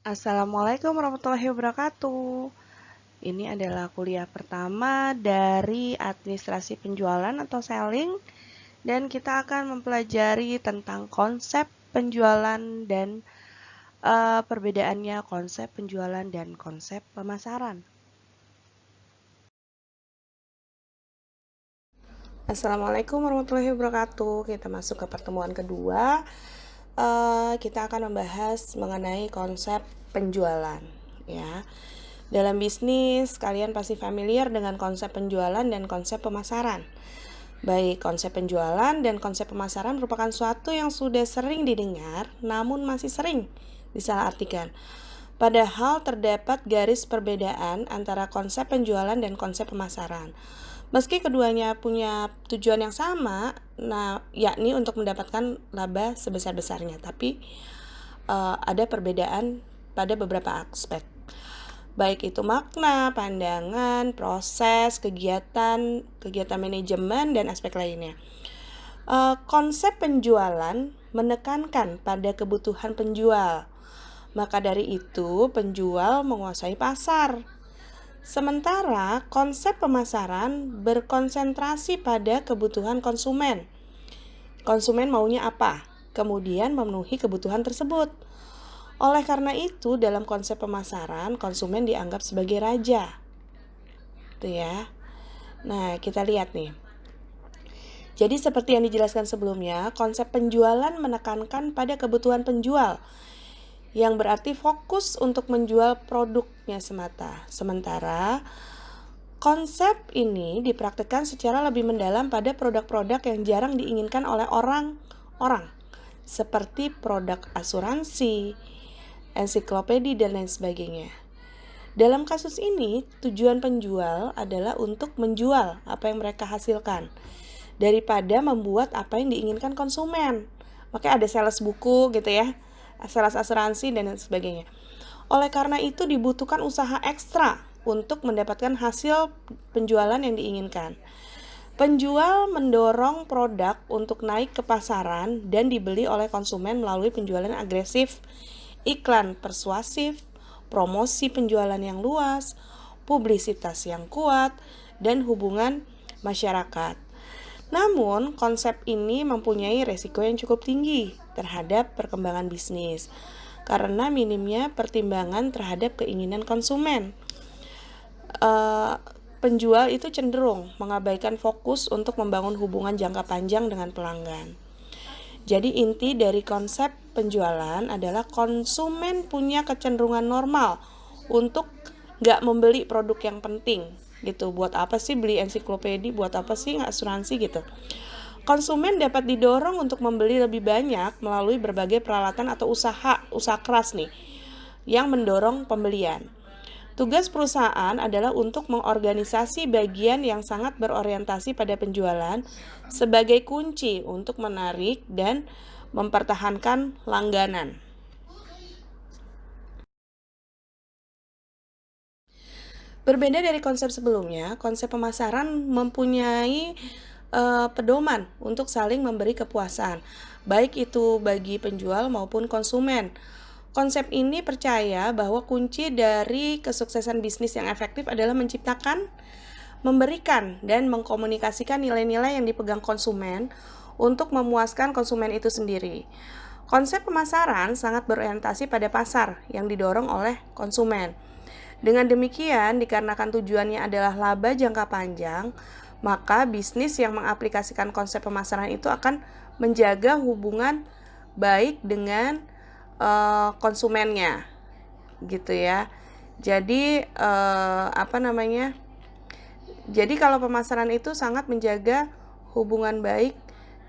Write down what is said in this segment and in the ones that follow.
Assalamualaikum warahmatullahi wabarakatuh. Ini adalah kuliah pertama dari administrasi penjualan atau selling, dan kita akan mempelajari tentang konsep penjualan dan perbedaannya konsep penjualan dan konsep pemasaran. Assalamualaikum warahmatullahi wabarakatuh. Kita masuk ke pertemuan kedua. Kita akan membahas mengenai konsep penjualan, ya. Dalam bisnis, kalian pasti familiar dengan konsep penjualan dan konsep pemasaran. Baik konsep penjualan dan konsep pemasaran merupakan suatu yang sudah sering didengar, namun masih sering disalahartikan. Padahal terdapat garis perbedaan antara konsep penjualan dan konsep pemasaran. Meski keduanya punya tujuan yang sama, yakni untuk mendapatkan laba sebesar-besarnya, tapi ada perbedaan pada beberapa aspek. Baik itu makna, pandangan, proses, kegiatan manajemen, dan aspek lainnya. Konsep penjualan menekankan pada kebutuhan penjual. Maka dari itu, penjual menguasai pasar. Sementara konsep pemasaran berkonsentrasi pada kebutuhan konsumen. Konsumen maunya apa? Kemudian memenuhi kebutuhan tersebut. Oleh karena itu, dalam konsep pemasaran, konsumen dianggap sebagai raja. Itu ya. Nah, kita lihat nih. Jadi seperti yang dijelaskan sebelumnya, konsep penjualan menekankan pada kebutuhan penjual, yang berarti fokus untuk menjual produknya semata. Sementara konsep ini dipraktikkan secara lebih mendalam pada produk-produk yang jarang diinginkan oleh orang-orang, seperti produk asuransi, ensiklopedi, dan lain sebagainya. Dalam kasus ini, tujuan penjual adalah untuk menjual apa yang mereka hasilkan daripada membuat apa yang diinginkan konsumen. Makanya ada sales buku gitu ya, sales asuransi dan lain sebagainya. Oleh karena itu dibutuhkan usaha ekstra untuk mendapatkan hasil penjualan yang diinginkan. Penjual mendorong produk untuk naik ke pasaran dan dibeli oleh konsumen melalui penjualan agresif, iklan persuasif, promosi penjualan yang luas, publisitas yang kuat, dan hubungan masyarakat. Namun, konsep ini mempunyai resiko yang cukup tinggi terhadap perkembangan bisnis karena minimnya pertimbangan terhadap keinginan konsumen. Penjual itu cenderung mengabaikan fokus untuk membangun hubungan jangka panjang dengan pelanggan. Jadi inti dari konsep penjualan adalah konsumen punya kecenderungan normal untuk nggak membeli produk yang penting gitu. Buat apa sih beli ensiklopedi, buat apa sih asuransi gitu. Konsumen dapat didorong untuk membeli lebih banyak melalui berbagai peralatan atau usaha keras nih yang mendorong pembelian. Tugas perusahaan adalah untuk mengorganisasi bagian yang sangat berorientasi pada penjualan sebagai kunci untuk menarik dan mempertahankan langganan. Berbeda dari konsep sebelumnya, konsep pemasaran mempunyai pedoman untuk saling memberi kepuasan, baik itu bagi penjual maupun konsumen. Konsep ini percaya bahwa kunci dari kesuksesan bisnis yang efektif adalah menciptakan, memberikan, dan mengkomunikasikan nilai-nilai yang dipegang konsumen untuk memuaskan konsumen itu sendiri. Konsep pemasaran sangat berorientasi pada pasar yang didorong oleh konsumen. Dengan demikian, dikarenakan tujuannya adalah laba jangka panjang, maka bisnis yang mengaplikasikan konsep pemasaran itu akan menjaga hubungan baik dengan konsumennya, gitu ya. Jadi Jadi kalau pemasaran itu sangat menjaga hubungan baik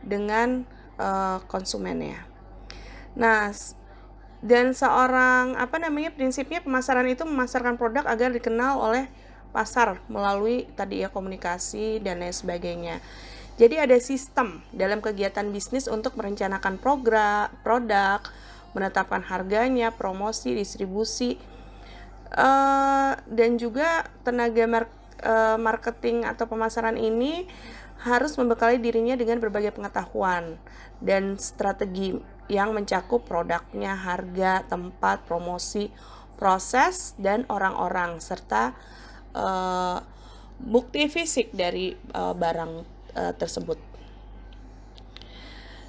dengan konsumennya. Nah, dan prinsipnya pemasaran itu memasarkan produk agar dikenal oleh pasar melalui tadi ya komunikasi dan lain sebagainya. Jadi ada sistem dalam kegiatan bisnis untuk merencanakan produk, menetapkan harganya, promosi, distribusi, dan juga tenaga marketing atau pemasaran ini harus membekali dirinya dengan berbagai pengetahuan dan strategi yang mencakup produknya, harga, tempat, promosi, proses, dan orang-orang, serta bukti fisik dari barang tersebut.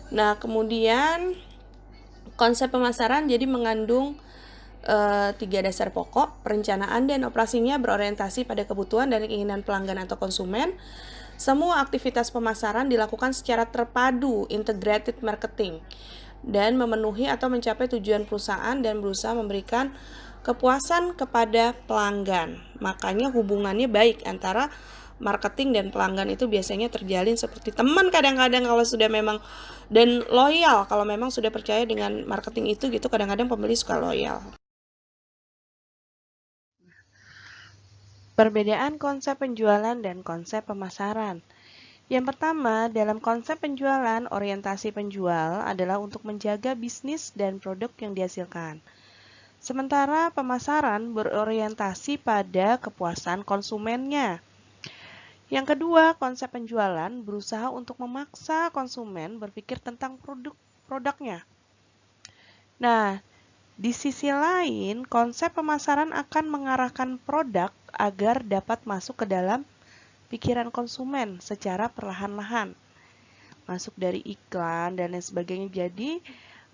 Nah, kemudian konsep pemasaran jadi mengandung 3 dasar pokok. Perencanaan dan operasinya berorientasi pada kebutuhan dan keinginan pelanggan atau konsumen. Semua aktivitas pemasaran dilakukan secara terpadu, integrated marketing, dan memenuhi atau mencapai tujuan perusahaan dan berusaha memberikan kepuasan kepada pelanggan. Makanya hubungannya baik antara marketing dan pelanggan itu biasanya terjalin seperti teman kadang-kadang kalau sudah memang, dan loyal kalau memang sudah percaya dengan marketing itu gitu, kadang-kadang pembeli suka loyal. Perbedaan konsep penjualan dan konsep pemasaran. Yang pertama, dalam konsep penjualan, orientasi penjual adalah untuk menjaga bisnis dan produk yang dihasilkan. Sementara pemasaran berorientasi pada kepuasan konsumennya. Yang kedua, konsep penjualan berusaha untuk memaksa konsumen berpikir tentang produknya. Nah, di sisi lain, konsep pemasaran akan mengarahkan produk agar dapat masuk ke dalam pikiran konsumen secara perlahan-lahan. Masuk dari iklan dan lain sebagainya. Jadi,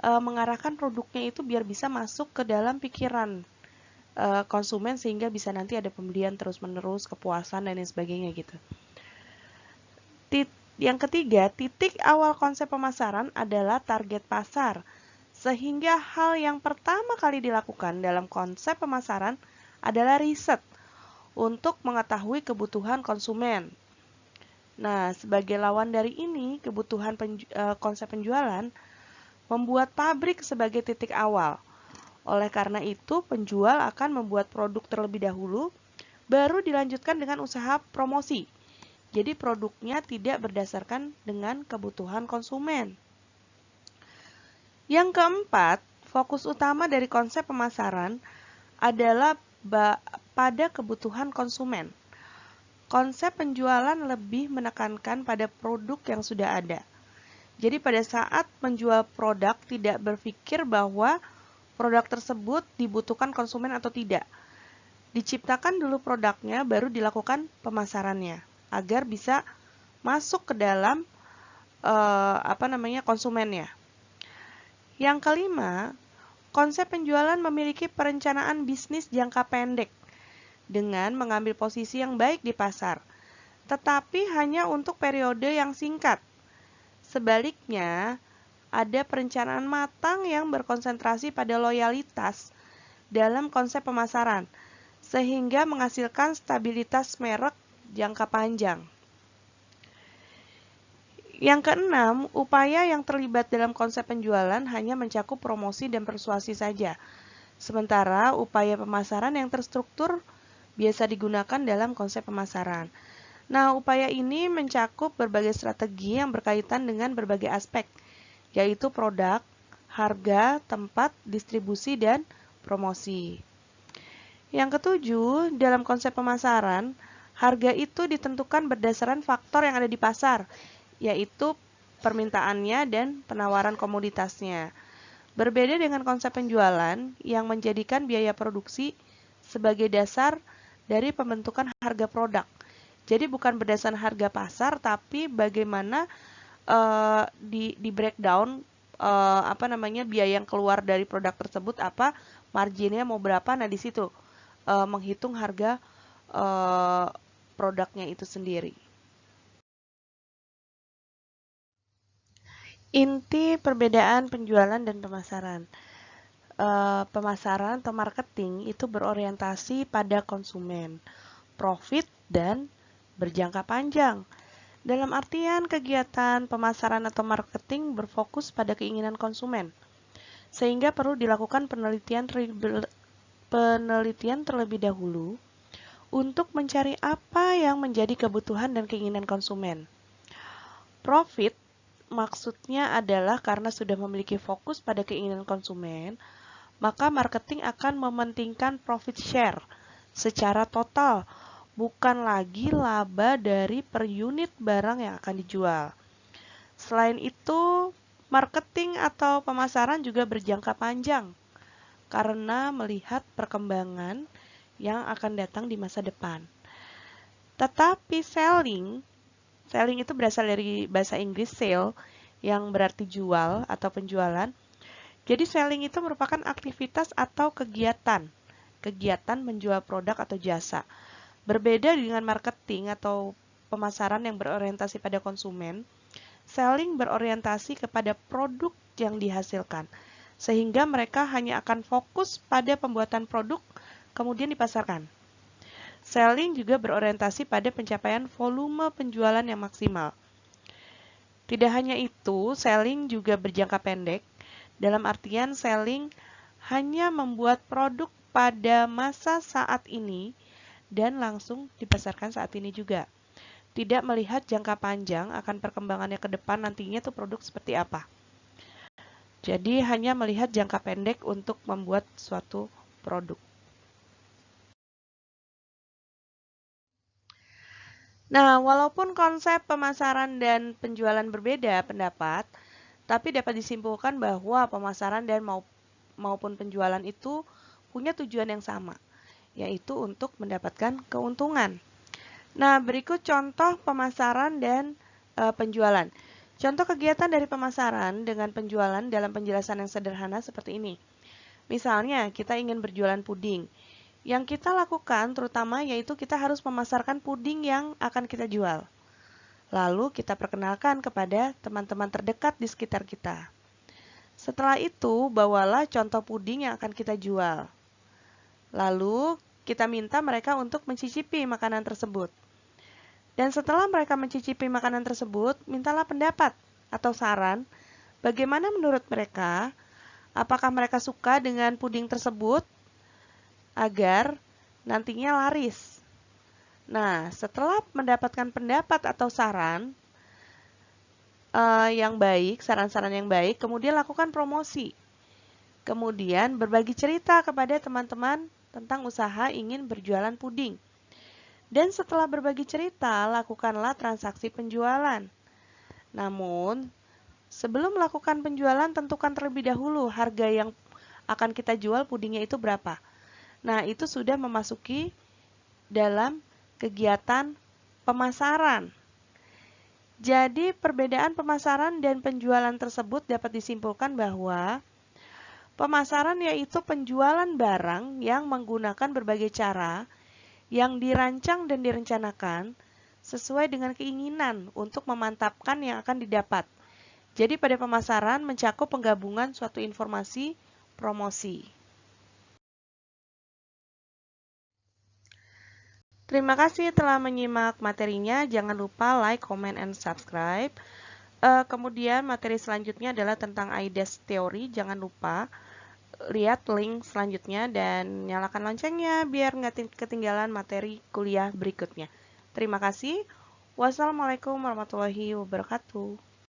mengarahkan produknya itu biar bisa masuk ke dalam pikiran konsumen sehingga bisa nanti ada pembelian terus-menerus, kepuasan dan lain sebagainya gitu. Yang ketiga, titik awal konsep pemasaran adalah target pasar. Sehingga hal yang pertama kali dilakukan dalam konsep pemasaran adalah riset untuk mengetahui kebutuhan konsumen. Nah, sebagai lawan dari ini, kebutuhan konsep penjualan membuat pabrik sebagai titik awal. Oleh karena itu, penjual akan membuat produk terlebih dahulu, baru dilanjutkan dengan usaha promosi. Jadi produknya tidak berdasarkan dengan kebutuhan konsumen. Yang keempat, fokus utama dari konsep pemasaran adalah pada kebutuhan konsumen. Konsep penjualan lebih menekankan pada produk yang sudah ada. Jadi pada saat menjual produk tidak berpikir bahwa produk tersebut dibutuhkan konsumen atau tidak. Diciptakan dulu produknya, baru dilakukan pemasarannya agar bisa masuk ke dalam konsumennya. Yang kelima, konsep penjualan memiliki perencanaan bisnis jangka pendek dengan mengambil posisi yang baik di pasar, tetapi hanya untuk periode yang singkat. Sebaliknya, ada perencanaan matang yang berkonsentrasi pada loyalitas dalam konsep pemasaran, sehingga menghasilkan stabilitas merek jangka panjang. Yang keenam, upaya yang terlibat dalam konsep penjualan hanya mencakup promosi dan persuasi saja. Sementara upaya pemasaran yang terstruktur biasa digunakan dalam konsep pemasaran. Nah, upaya ini mencakup berbagai strategi yang berkaitan dengan berbagai aspek, yaitu produk, harga, tempat, distribusi, dan promosi. Yang ketujuh, dalam konsep pemasaran, harga itu ditentukan berdasarkan faktor yang ada di pasar, yaitu permintaannya dan penawaran komoditasnya. Berbeda dengan konsep penjualan yang menjadikan biaya produksi sebagai dasar dari pembentukan harga produk. Jadi bukan berdasarkan harga pasar, tapi bagaimana di breakdown biaya yang keluar dari produk tersebut, apa marginnya mau berapa. Nah, di situ menghitung harga produknya itu sendiri. Inti perbedaan penjualan dan pemasaran. Pemasaran atau marketing itu berorientasi pada konsumen, profit, dan berjangka panjang. Dalam artian kegiatan pemasaran atau marketing berfokus pada keinginan konsumen, sehingga perlu dilakukan penelitian terlebih dahulu untuk mencari apa yang menjadi kebutuhan dan keinginan konsumen. Profit maksudnya adalah karena sudah memiliki fokus pada keinginan konsumen, maka marketing akan mementingkan profit share secara total, bukan lagi laba dari per unit barang yang akan dijual. Selain itu, Marketing atau pemasaran juga berjangka panjang karena melihat perkembangan yang akan datang di masa depan. Tetapi selling itu berasal dari bahasa Inggris sale yang berarti jual atau penjualan. Jadi selling itu merupakan aktivitas atau kegiatan menjual produk atau jasa. Berbeda dengan marketing atau pemasaran yang berorientasi pada konsumen, selling berorientasi kepada produk yang dihasilkan, sehingga mereka hanya akan fokus pada pembuatan produk kemudian dipasarkan. Selling juga berorientasi pada pencapaian volume penjualan yang maksimal. Tidak hanya itu, selling juga berjangka pendek, dalam artian selling hanya membuat produk pada masa saat ini dan langsung dipasarkan saat ini juga. Tidak melihat jangka panjang akan perkembangannya ke depan nantinya tuh produk seperti apa. Jadi hanya melihat jangka pendek untuk membuat suatu produk. Nah, walaupun konsep pemasaran dan penjualan berbeda pendapat, tapi dapat disimpulkan bahwa pemasaran dan maupun penjualan itu punya tujuan yang sama, yaitu untuk mendapatkan keuntungan. Nah, berikut contoh pemasaran dan penjualan. Contoh kegiatan dari pemasaran dengan penjualan dalam penjelasan yang sederhana seperti ini. Misalnya, kita ingin berjualan puding. Yang kita lakukan terutama yaitu kita harus memasarkan puding yang akan kita jual. Lalu kita perkenalkan kepada teman-teman terdekat di sekitar kita. Setelah itu, bawalah contoh puding yang akan kita jual. Lalu, kita minta mereka untuk mencicipi makanan tersebut. Dan setelah mereka mencicipi makanan tersebut, mintalah pendapat atau saran bagaimana menurut mereka, apakah mereka suka dengan puding tersebut agar nantinya laris. Nah, setelah mendapatkan pendapat atau saran yang baik, saran-saran yang baik, kemudian lakukan promosi. Kemudian berbagi cerita kepada teman-teman tentang usaha ingin berjualan puding. Dan setelah berbagi cerita, lakukanlah transaksi penjualan. Namun, sebelum melakukan penjualan, tentukan terlebih dahulu harga yang akan kita jual pudingnya itu berapa. Nah, itu sudah memasuki dalam kegiatan pemasaran. Jadi, perbedaan pemasaran dan penjualan tersebut dapat disimpulkan bahwa pemasaran yaitu penjualan barang yang menggunakan berbagai cara yang dirancang dan direncanakan sesuai dengan keinginan untuk memantapkan yang akan didapat. Jadi, pada pemasaran mencakup penggabungan suatu informasi promosi. Terima kasih telah menyimak materinya. Jangan lupa like, comment, and subscribe. Kemudian materi selanjutnya adalah tentang AIDAS teori. Jangan lupa lihat link selanjutnya dan nyalakan loncengnya biar nggak ketinggalan materi kuliah berikutnya. Terima kasih. Wassalamualaikum warahmatullahi wabarakatuh.